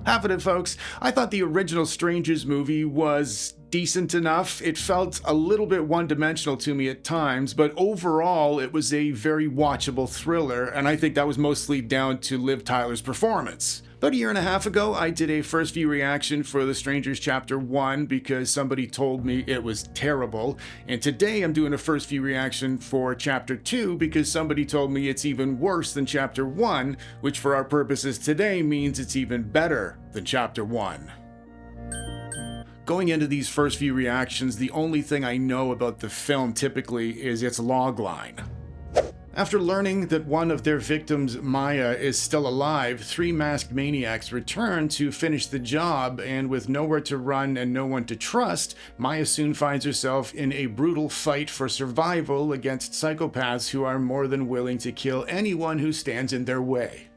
Half of it, folks. I thought the original Strangers movie was decent enough. It felt a little bit one-dimensional to me at times, but overall it was a very watchable thriller, and I think that was mostly down to Liv Tyler's performance. About a year and a half ago, I did a first view reaction for The Strangers Chapter 1 because somebody told me it was terrible, and today I'm doing a first view reaction for Chapter 2 because somebody told me it's even worse than Chapter 1, which for our purposes today means it's even better than Chapter 1. Going into these first few reactions, the only thing I know about the film typically is its logline. After learning that one of their victims, Maya, is still alive, three masked maniacs return to finish the job, and with nowhere to run and no one to trust, Maya soon finds herself in a brutal fight for survival against psychopaths who are more than willing to kill anyone who stands in their way.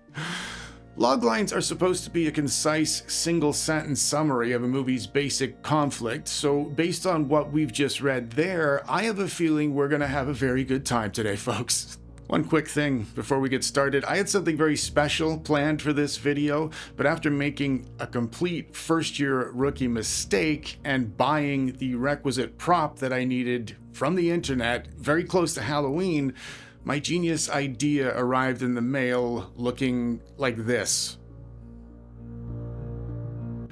Loglines are supposed to be a concise, single-sentence summary of a movie's basic conflict, so based on what we've just read there, I have a feeling we're gonna have a very good time today, folks. One quick thing before we get started, I had something very special planned for this video, but after making a complete first-year rookie mistake and buying the requisite prop that I needed from the internet very close to Halloween, my genius idea arrived in the mail looking like this.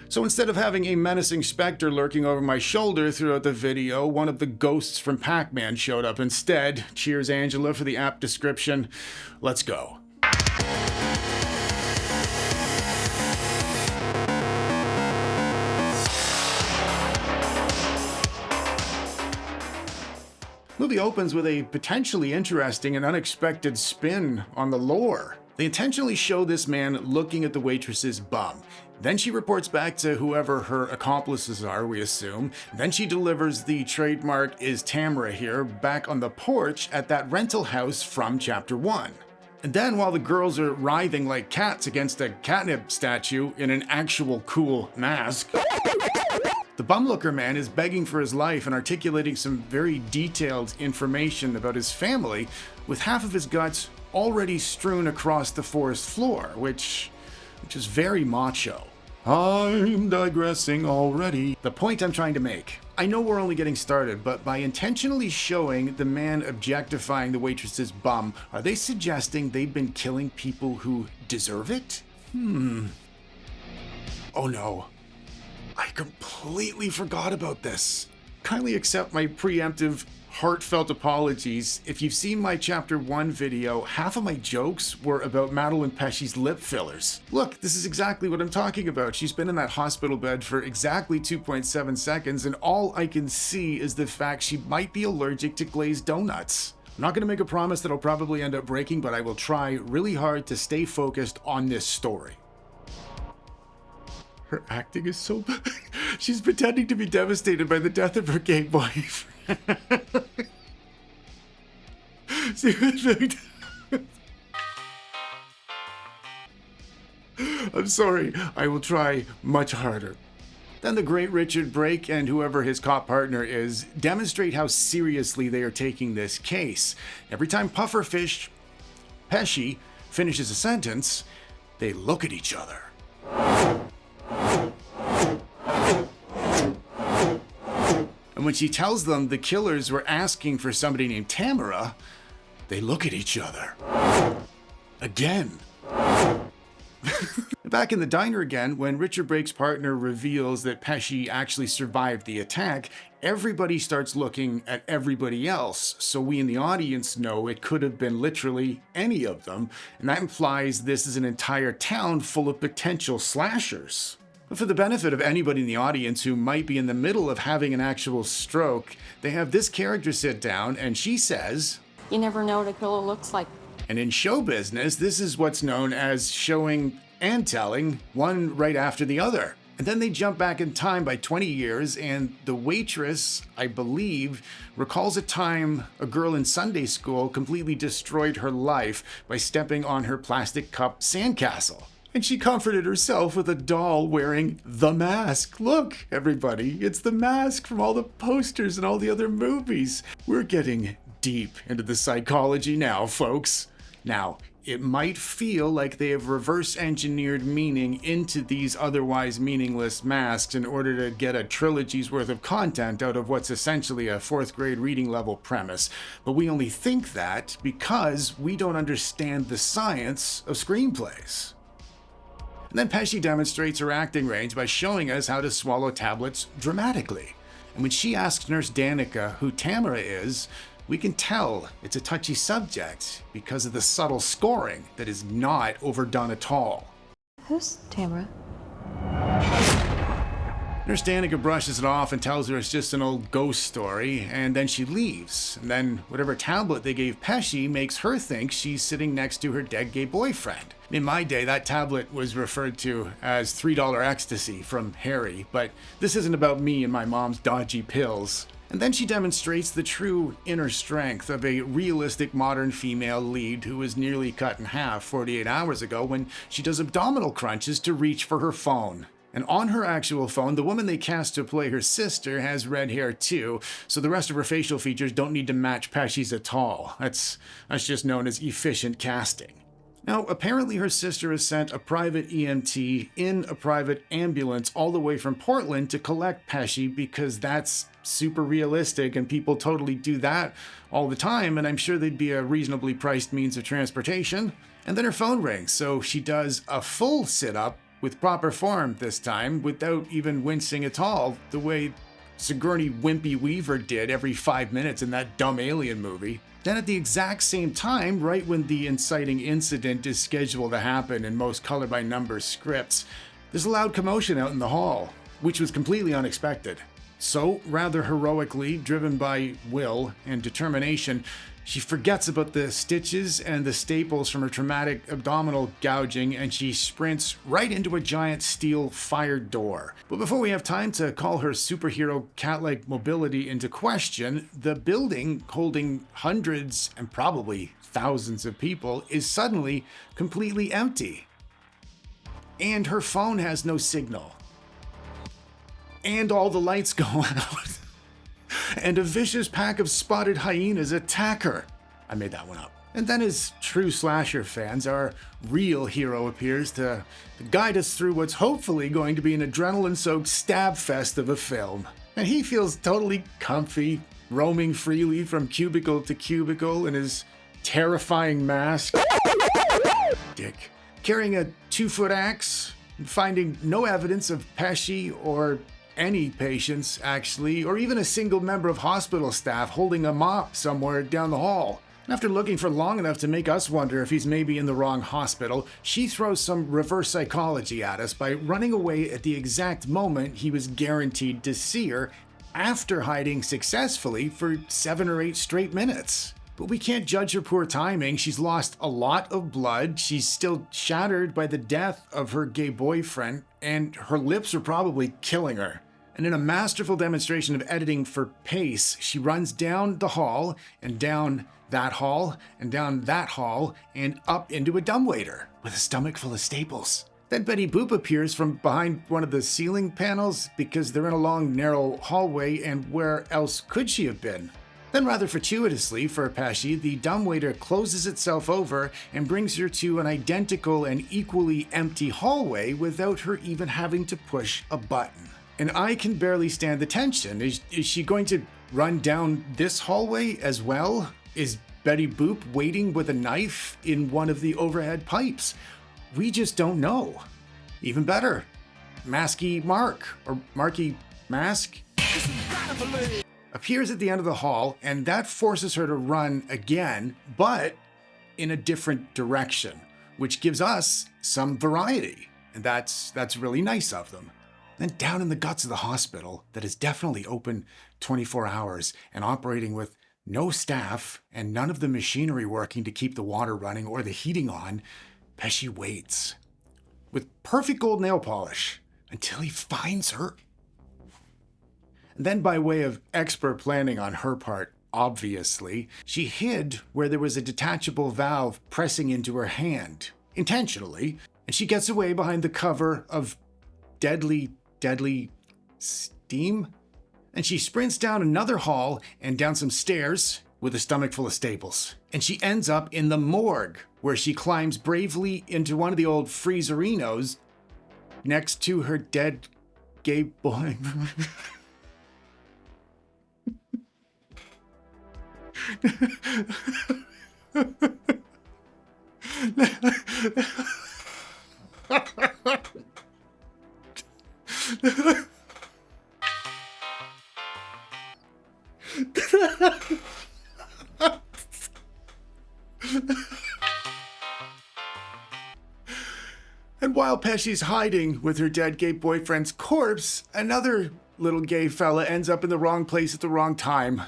So instead of having a menacing specter lurking over my shoulder throughout the video, one of the ghosts from Pac-Man showed up instead. Cheers, Angela, for the apt description. Let's go. Movie opens with a potentially interesting and unexpected spin on the lore. They intentionally show this man looking at the waitress's bum. Then she reports back to whoever her accomplices are, we assume. Then she delivers the trademark "is Tamara here" back on the porch at that rental house from Chapter 1. And then while the girls are writhing like cats against a catnip statue in an actual cool mask, the bumlooker man is begging for his life and articulating some very detailed information about his family, with half of his guts already strewn across the forest floor, which is very macho. I'm digressing already. The point I'm trying to make. I know we're only getting started, but by intentionally showing the man objectifying the waitress's bum, are they suggesting they've been killing people who deserve it? Oh no. I completely forgot about this. Kindly accept my preemptive, heartfelt apologies. If you've seen my Chapter 1 video, half of my jokes were about Madeline Pesci's lip fillers. Look, this is exactly what I'm talking about. She's been in that hospital bed for exactly 2.7 seconds, and all I can see is the fact she might be allergic to glazed donuts. I'm not going to make a promise that I'll probably end up breaking, but I will try really hard to stay focused on this story. Her acting is so bad. She's pretending to be devastated by the death of her gay wife. I'm sorry, I will try much harder. Then the great Richard Brake and whoever his cop partner is demonstrate how seriously they are taking this case. Every time Pufferfish Pesci finishes a sentence, they look at each other. And when she tells them the killers were asking for somebody named Tamara, they look at each other. Again. Back in the diner again, when Richard Brake's partner reveals that Pesci actually survived the attack, everybody starts looking at everybody else, so we in the audience know it could have been literally any of them, and that implies this is an entire town full of potential slashers. But for the benefit of anybody in the audience who might be in the middle of having an actual stroke, they have this character sit down and she says, "You never know what a killer looks like." And in show business, this is what's known as showing and telling, one right after the other. And then they jump back in time by 20 years, and the waitress, I believe, recalls a time a girl in Sunday school completely destroyed her life by stepping on her plastic cup sandcastle. And she comforted herself with a doll wearing the mask. Look, everybody, it's the mask from all the posters and all the other movies. We're getting deep into the psychology now, folks. Now, it might feel like they have reverse engineered meaning into these otherwise meaningless masks in order to get a trilogy's worth of content out of what's essentially a 4th grade reading level premise. But we only think that because we don't understand the science of screenplays. And then Pesci demonstrates her acting range by showing us how to swallow tablets dramatically. And when she asks Nurse Danica who Tamara is, we can tell it's a touchy subject because of the subtle scoring that is not overdone at all. Who's Tamara? Nurse Danica brushes it off and tells her it's just an old ghost story, and then she leaves. And then whatever tablet they gave Pesci makes her think she's sitting next to her dead gay boyfriend. In my day, that tablet was referred to as $3 ecstasy from Harry, but this isn't about me and my mom's dodgy pills. And then she demonstrates the true inner strength of a realistic modern female lead who was nearly cut in half 48 hours ago when she does abdominal crunches to reach for her phone. And on her actual phone, the woman they cast to play her sister has red hair too, so the rest of her facial features don't need to match Pesci's at all. That's just known as efficient casting. Now, apparently her sister has sent a private EMT in a private ambulance all the way from Portland to collect Pesci because that's super realistic and people totally do that all the time, and I'm sure they'd be a reasonably priced means of transportation. And then her phone rings, so she does a full sit-up with proper form this time without even wincing at all, the way Sigourney Wimpy Weaver did every 5 minutes in that dumb Alien movie. Then at the exact same time, right when the inciting incident is scheduled to happen in most color-by-number scripts, there's a loud commotion out in the hall, which was completely unexpected. So, rather heroically, driven by will and determination, she forgets about the stitches and the staples from her traumatic abdominal gouging, and she sprints right into a giant steel fire door. But before we have time to call her superhero cat-like mobility into question, the building holding hundreds and probably thousands of people is suddenly completely empty. And her phone has no signal. And all the lights go out. And a vicious pack of spotted hyenas attack her. I made that one up. And then as true slasher fans, our real hero appears to guide us through what's hopefully going to be an adrenaline-soaked stab fest of a film. And he feels totally comfy, roaming freely from cubicle to cubicle in his terrifying mask. Dick. Carrying a 2-foot axe, finding no evidence of Pesci or any patients, actually, or even a single member of hospital staff holding a mop somewhere down the hall. And after looking for long enough to make us wonder if he's maybe in the wrong hospital, she throws some reverse psychology at us by running away at the exact moment he was guaranteed to see her, after hiding successfully for 7 or 8 straight minutes. But we can't judge her poor timing. She's lost a lot of blood, she's still shattered by the death of her gay boyfriend, and her lips are probably killing her. And in a masterful demonstration of editing for pace, she runs down the hall, and down that hall, and down that hall, and up into a dumbwaiter with a stomach full of staples. Then Betty Boop appears from behind one of the ceiling panels because they're in a long, narrow hallway, and where else could she have been? Then rather fortuitously for Pesci, the dumbwaiter closes itself over and brings her to an identical and equally empty hallway without her even having to push a button. And I can barely stand the tension. Is she going to run down this hallway as well? Is Betty Boop waiting with a knife in one of the overhead pipes? We just don't know. Even better, Masky Mark, or Marky Mask, appears at the end of the hall, and that forces her to run again, but in a different direction, which gives us some variety, and that's really nice of them. Then down in the guts of the hospital that is definitely open 24 hours and operating with no staff and none of the machinery working to keep the water running or the heating on, Pesci waits with perfect gold nail polish until he finds her. And then, by way of expert planning on her part, obviously, she hid where there was a detachable valve pressing into her hand, intentionally, and she gets away behind the cover of deadly steam. And she sprints down another hall and down some stairs, with a stomach full of staples. And she ends up in the morgue, where she climbs bravely into one of the old freezerinos next to her dead gay boy. And while Pesci's hiding with her dead gay boyfriend's corpse, another little gay fella ends up in the wrong place at the wrong time.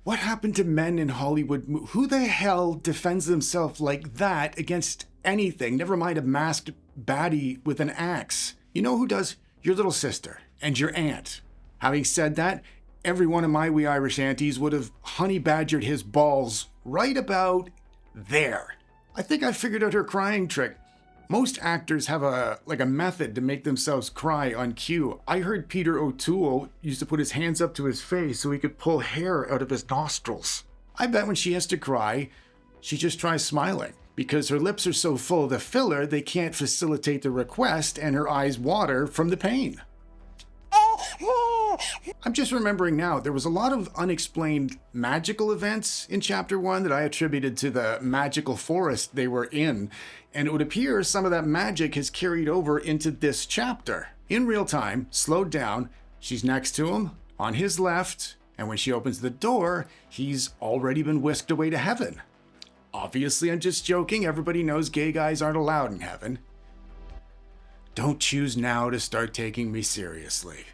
What happened to men in Hollywood? Who the hell defends themselves like that against anything? Never mind a masked baddie with an axe. You know who does? Your little sister and your aunt. Having said that, every one of my wee Irish aunties would have honey badgered his balls right about there. I think I figured out her crying trick. Most actors have a method to make themselves cry on cue. I heard Peter O'Toole used to put his hands up to his face so he could pull hair out of his nostrils. I bet when she has to cry, she just tries smiling because her lips are so full of the filler they can't facilitate the request and her eyes water from the pain. I'm just remembering now, there was a lot of unexplained magical events in Chapter 1 that I attributed to the magical forest they were in, and it would appear some of that magic has carried over into this chapter. In real time, slowed down, she's next to him, on his left, and when she opens the door, he's already been whisked away to heaven. Obviously, I'm just joking, everybody knows gay guys aren't allowed in heaven. Don't choose now to start taking me seriously.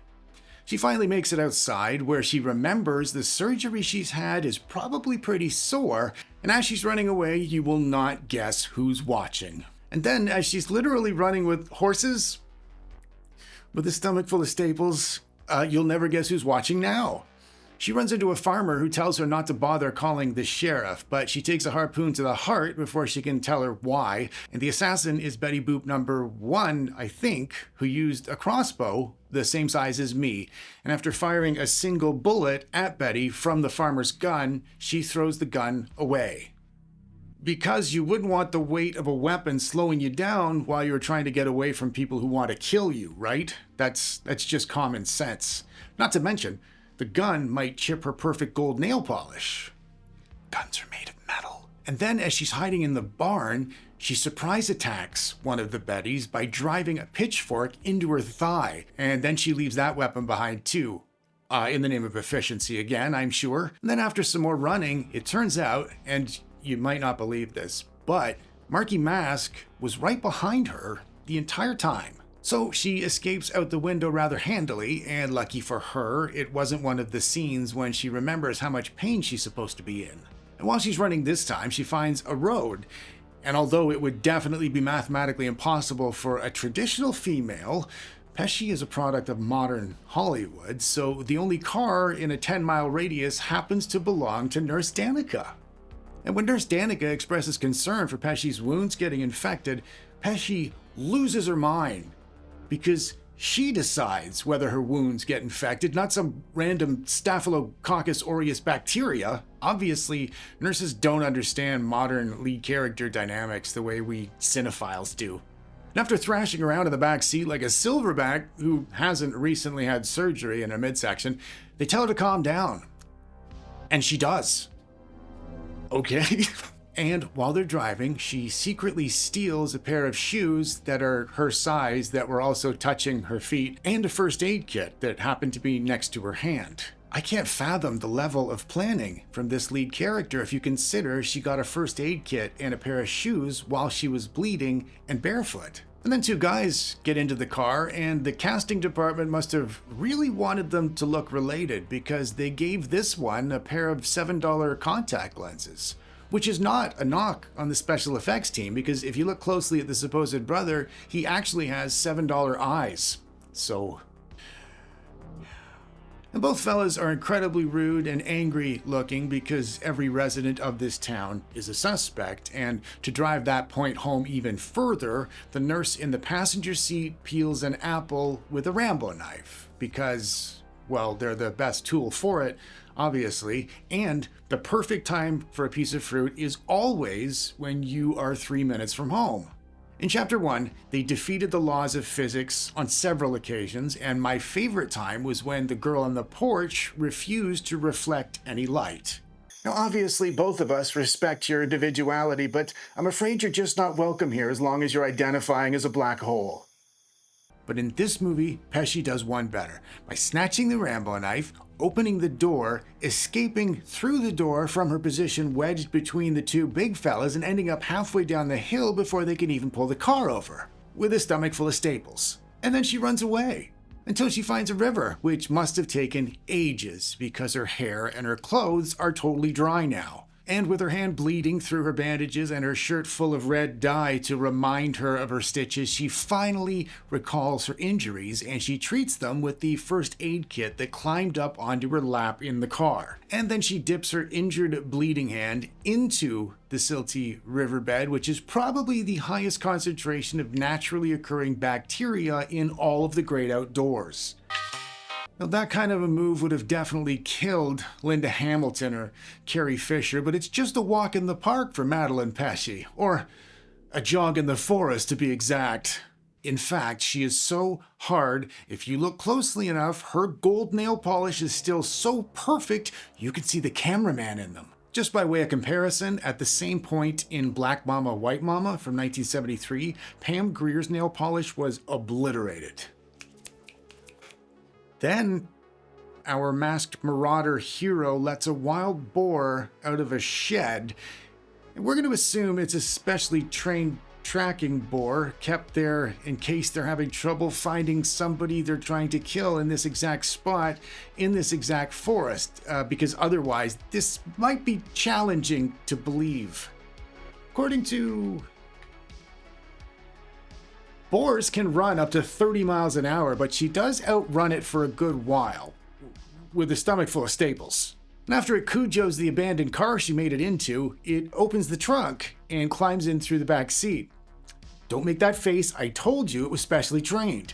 She finally makes it outside, where she remembers the surgery she's had is probably pretty sore, and as she's running away, you will not guess who's watching. And then, as she's literally running with horses, with a stomach full of staples, you'll never guess who's watching now. She runs into a farmer who tells her not to bother calling the sheriff, but she takes a harpoon to the heart before she can tell her why. And the assassin is Betty Boop number 1, I think, who used a crossbow the same size as me. And after firing a single bullet at Betty from the farmer's gun, she throws the gun away. Because you wouldn't want the weight of a weapon slowing you down while you're trying to get away from people who want to kill you, right? That's just common sense. Not to mention, the gun might chip her perfect gold nail polish. Guns are made of metal. And then as she's hiding in the barn, she surprise attacks one of the Bettys by driving a pitchfork into her thigh. And then she leaves that weapon behind too. In the name of efficiency again, I'm sure. And then after some more running, it turns out, and you might not believe this, but Marky Mask was right behind her the entire time. So she escapes out the window rather handily, and lucky for her, it wasn't one of the scenes when she remembers how much pain she's supposed to be in. And while she's running this time, she finds a road. And although it would definitely be mathematically impossible for a traditional female, Pesci is a product of modern Hollywood, so the only car in a 10-mile radius happens to belong to Nurse Danica. And when Nurse Danica expresses concern for Pesci's wounds getting infected, Pesci loses her mind. Because she decides whether her wounds get infected, not some random Staphylococcus aureus bacteria. Obviously, nurses don't understand modern lead character dynamics the way we cinephiles do. And after thrashing around in the back seat like a silverback who hasn't recently had surgery in her midsection, they tell her to calm down. And she does. Okay. And while they're driving, she secretly steals a pair of shoes that are her size that were also touching her feet, and a first aid kit that happened to be next to her hand. I can't fathom the level of planning from this lead character if you consider she got a first aid kit and a pair of shoes while she was bleeding and barefoot. And then 2 guys get into the car, and the casting department must have really wanted them to look related because they gave this one a pair of $7 contact lenses. Which is not a knock on the special effects team, because if you look closely at the supposed brother, he actually has $7 eyes. So... And both fellas are incredibly rude and angry looking because every resident of this town is a suspect, and to drive that point home even further, the nurse in the passenger seat peels an apple with a Rambo knife because Well, they're the best tool for it, obviously, and the perfect time for a piece of fruit is always when you are 3 minutes from home. In Chapter 1, they defeated the laws of physics on several occasions, and my favorite time was when the girl on the porch refused to reflect any light. Now, obviously, both of us respect your individuality, but I'm afraid you're just not welcome here as long as you're identifying as a black hole. But in this movie, Pesci does one better. By snatching the Rambo knife, opening the door, escaping through the door from her position wedged between the two big fellas, and ending up halfway down the hill before they can even pull the car over, with a stomach full of staples. And then she runs away, until she finds a river, which must have taken ages because her hair and her clothes are totally dry now. And with her hand bleeding through her bandages and her shirt full of red dye to remind her of her stitches, she finally recalls her injuries and she treats them with the first aid kit that climbed up onto her lap in the car. And then she dips her injured, bleeding hand into the silty riverbed, which is probably the highest concentration of naturally occurring bacteria in all of the great outdoors. Now, that kind of a move would have definitely killed Linda Hamilton or Carrie Fisher, but it's just a walk in the park for Madeleine Pesci, or a jog in the forest to be exact. In fact, she is so hard, if you look closely enough, her gold nail polish is still so perfect you can see the cameraman in them. Just by way of comparison, at the same point in Black Mama, White Mama from 1973, Pam Grier's nail polish was obliterated. Then, our masked marauder hero lets a wild boar out of a shed, and we're going to assume it's a specially trained tracking boar kept there in case they're having trouble finding somebody they're trying to kill in this exact spot, in this exact forest, because otherwise this might be challenging to believe. According to... boars can run up to 30 miles an hour, but she does outrun it for a good while, with a stomach full of staples. And after it cujos the abandoned car she made it into, it opens the trunk and climbs in through the back seat. Don't make that face, I told you it was specially trained.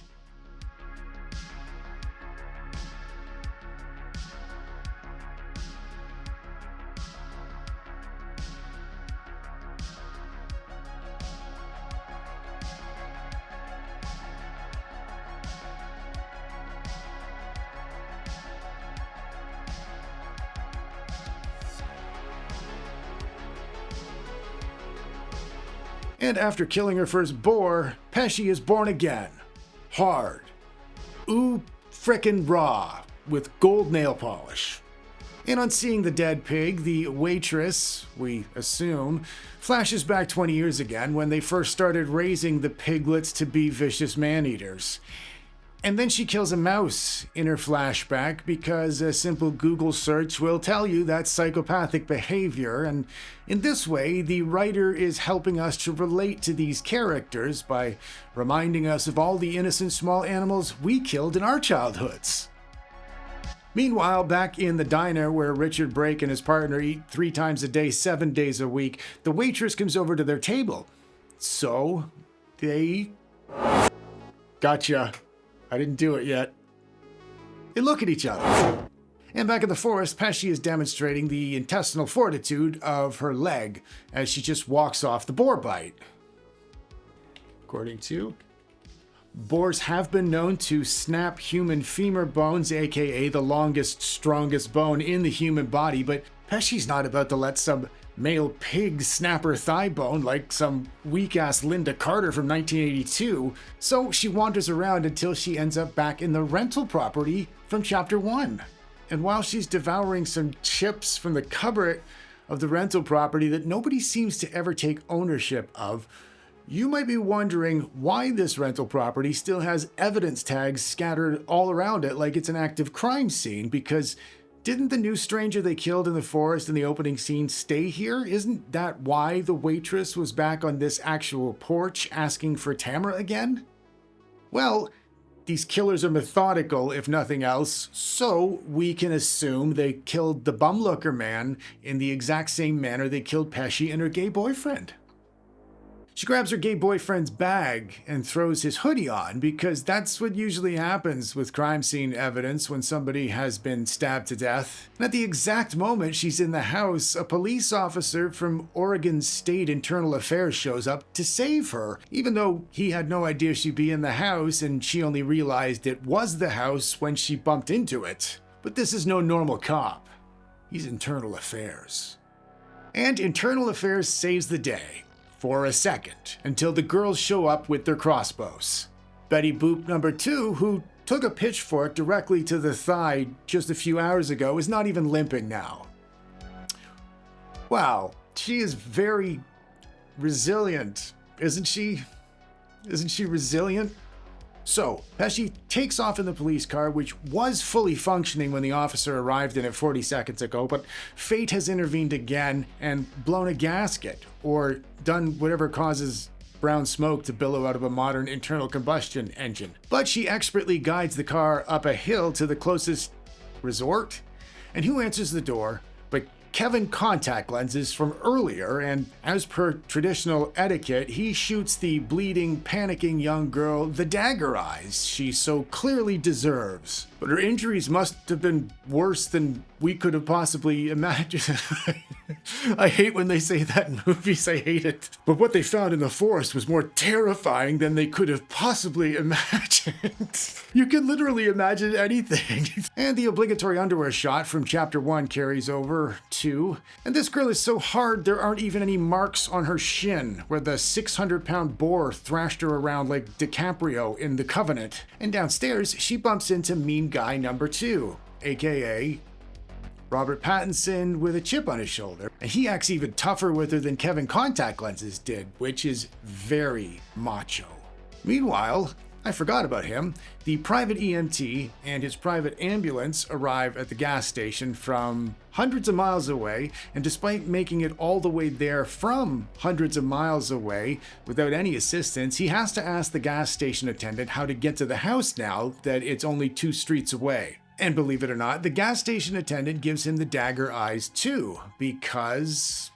And after killing her first boar, Pesci is born again. Hard. Ooh, frickin' raw, with gold nail polish. And on seeing the dead pig, the waitress, we assume, flashes back 20 years again when they first started raising the piglets to be vicious man-eaters. And then she kills a mouse in her flashback because a simple Google search will tell you that's psychopathic behavior, and in this way, the writer is helping us to relate to these characters by reminding us of all the innocent small animals we killed in our childhoods. Meanwhile, back in the diner where Richard Brake and his partner eat 3 times a day, 7 days a week, the waitress comes over to their table. So, they... Gotcha. I didn't do it yet. They look at each other. And back in the forest, Pesci is demonstrating the intestinal fortitude of her leg as she just walks off the boar bite. According to... boars have been known to snap human femur bones, aka the longest, strongest bone in the human body, but Pesci's not about to let some male pig snap her thigh bone like some weak-ass Linda Carter from 1982, so she wanders around until she ends up back in the rental property from Chapter 1. And while she's devouring some chips from the cupboard of the rental property that nobody seems to ever take ownership of, you might be wondering why this rental property still has evidence tags scattered all around it like it's an active crime scene, because didn't the new stranger they killed in the forest in the opening scene stay here? Isn't that why the waitress was back on this actual porch asking for Tamara again? Well, these killers are methodical, if nothing else, so we can assume they killed the bumlooker man in the exact same manner they killed Pesci and her gay boyfriend. She grabs her gay boyfriend's bag and throws his hoodie on because that's what usually happens with crime scene evidence when somebody has been stabbed to death. And at the exact moment she's in the house, a police officer from Oregon State Internal Affairs shows up to save her, even though he had no idea she'd be in the house and she only realized it was the house when she bumped into it. But this is no normal cop. He's Internal Affairs. And Internal Affairs saves the day. For a second, until the girls show up with their crossbows. Betty Boop number 2, who took a pitchfork directly to the thigh just a few hours ago, is not even limping now. Wow, she is very resilient, isn't she? Isn't she resilient? So, Pesci takes off in the police car, which was fully functioning when the officer arrived in it 40 seconds ago, but fate has intervened again and blown a gasket, or done whatever causes brown smoke to billow out of a modern internal combustion engine. But she expertly guides the car up a hill to the closest resort. And who answers the door but Kevin contact lenses from earlier, and as per traditional etiquette, he shoots the bleeding, panicking young girl the dagger eyes she so clearly deserves. But her injuries must have been worse than we could have possibly imagined. I hate when they say that in movies, I hate it. But what they found in the forest was more terrifying than they could have possibly imagined. You can literally imagine anything. And the obligatory underwear shot from chapter 1 carries over too. And this girl is so hard there aren't even any marks on her shin, where the 600-pound boar thrashed her around like DiCaprio in The Covenant. And downstairs, she bumps into mean guy number 2, aka Robert Pattinson with a chip on his shoulder. And he acts even tougher with her than Kevin contact lenses did, which is very macho. Meanwhile, I forgot about him. The private EMT and his private ambulance arrive at the gas station from hundreds of miles away, and despite making it all the way there from hundreds of miles away without any assistance, he has to ask the gas station attendant how to get to the house now that it's only 2 streets away. And believe it or not, the gas station attendant gives him the dagger eyes too, because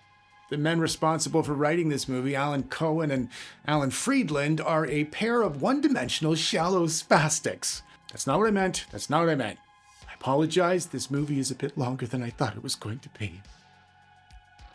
the men responsible for writing this movie, Alan Cohen and Alan Friedland, are a pair of one-dimensional, shallow spastics. That's not what I meant. That's not what I meant. I apologize. This movie is a bit longer than I thought it was going to be.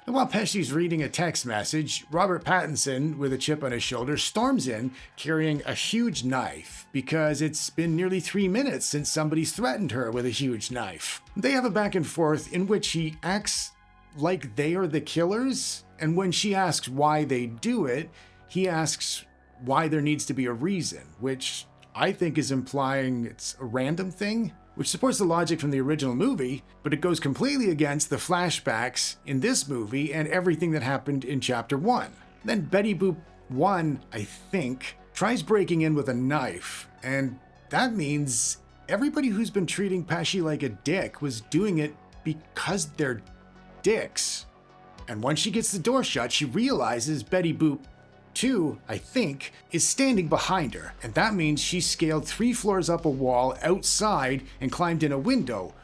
And while Pesci's reading a text message, Robert Pattinson, with a chip on his shoulder, storms in carrying a huge knife because it's been nearly 3 minutes since somebody's threatened her with a huge knife. They have a back and forth in which he acts like they are the killers, and when she asks why they do it, he asks why there needs to be a reason, which I think is implying it's a random thing, which supports the logic from the original movie, but it goes completely against the flashbacks in this movie and everything that happened in chapter 1. Then Betty Boop 1, I think, tries breaking in with a knife, and that means everybody who's been treating Pesci like a dick was doing it because they're dicks. And once she gets the door shut, she realizes Betty Boop 2, I think, is standing behind her, and that means she scaled 3 floors up a wall outside and climbed in a window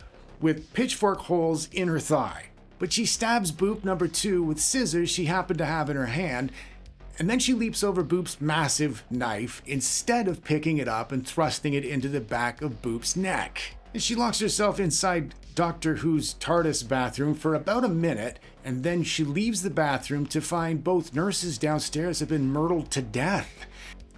with pitchfork holes in her thigh. But she stabs Boop number 2 with scissors she happened to have in her hand, and then she leaps over Boop's massive knife instead of picking it up and thrusting it into the back of Boop's neck. And she locks herself inside Doctor Who's TARDIS bathroom for about a minute, and then she leaves the bathroom to find both nurses downstairs have been murdered to death.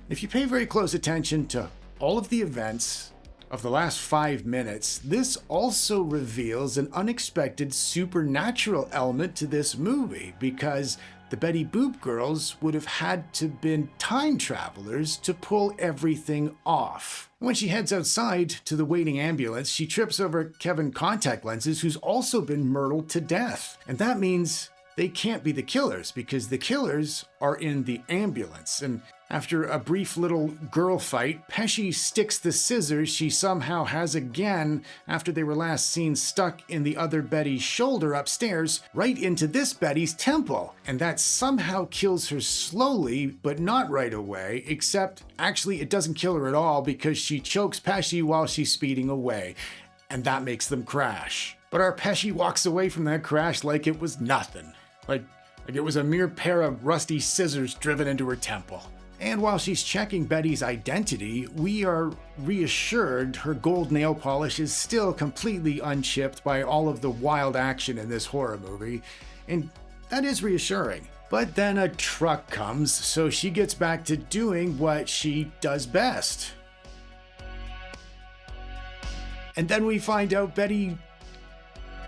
If you pay very close attention to all of the events of the last 5 minutes, this also reveals an unexpected supernatural element to this movie, because the Betty Boop girls would have had to been time travelers to pull everything off. When she heads outside to the waiting ambulance, she trips over Kevin contact lenses, who's also been murdered to death. And that means they can't be the killers, because the killers are in the ambulance. And after a brief little girl fight, Pesci sticks the scissors she somehow has again after they were last seen stuck in the other Betty's shoulder upstairs right into this Betty's temple. And that somehow kills her slowly, but not right away, except actually it doesn't kill her at all because she chokes Pesci while she's speeding away. And that makes them crash. But our Pesci walks away from that crash like it was nothing. Like, like it was a mere pair of rusty scissors driven into her temple. And while she's checking Betty's identity, we are reassured her gold nail polish is still completely unchipped by all of the wild action in this horror movie, and that is reassuring. But then a truck comes, so she gets back to doing what she does best. And then we find out Betty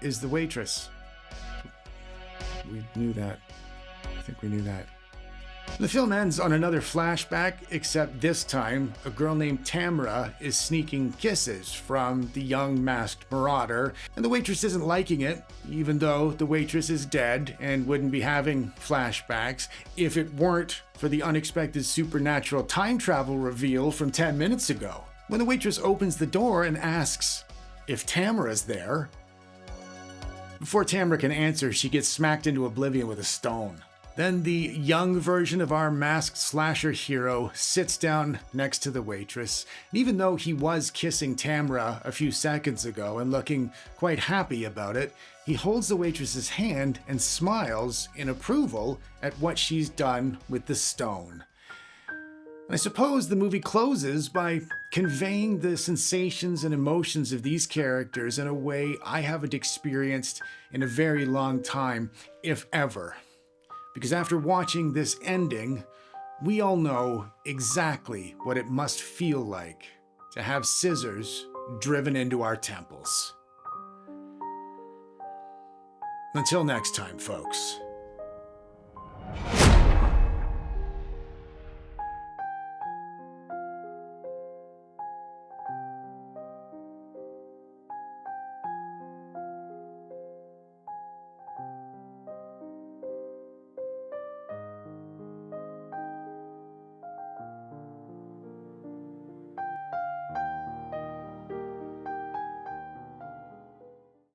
is the waitress. We knew that. I think we knew that. The film ends on another flashback, except this time, a girl named Tamara is sneaking kisses from the young masked marauder, and the waitress isn't liking it, even though the waitress is dead and wouldn't be having flashbacks if it weren't for the unexpected supernatural time travel reveal from 10 minutes ago. When the waitress opens the door and asks if Tamara's there, before Tamara can answer, she gets smacked into oblivion with a stone. Then the young version of our masked slasher hero sits down next to the waitress, and even though he was kissing Tamara a few seconds ago and looking quite happy about it, he holds the waitress's hand and smiles in approval at what she's done with the stone. I suppose the movie closes by conveying the sensations and emotions of these characters in a way I haven't experienced in a very long time, if ever. Because after watching this ending, we all know exactly what it must feel like to have scissors driven into our temples. Until next time, folks.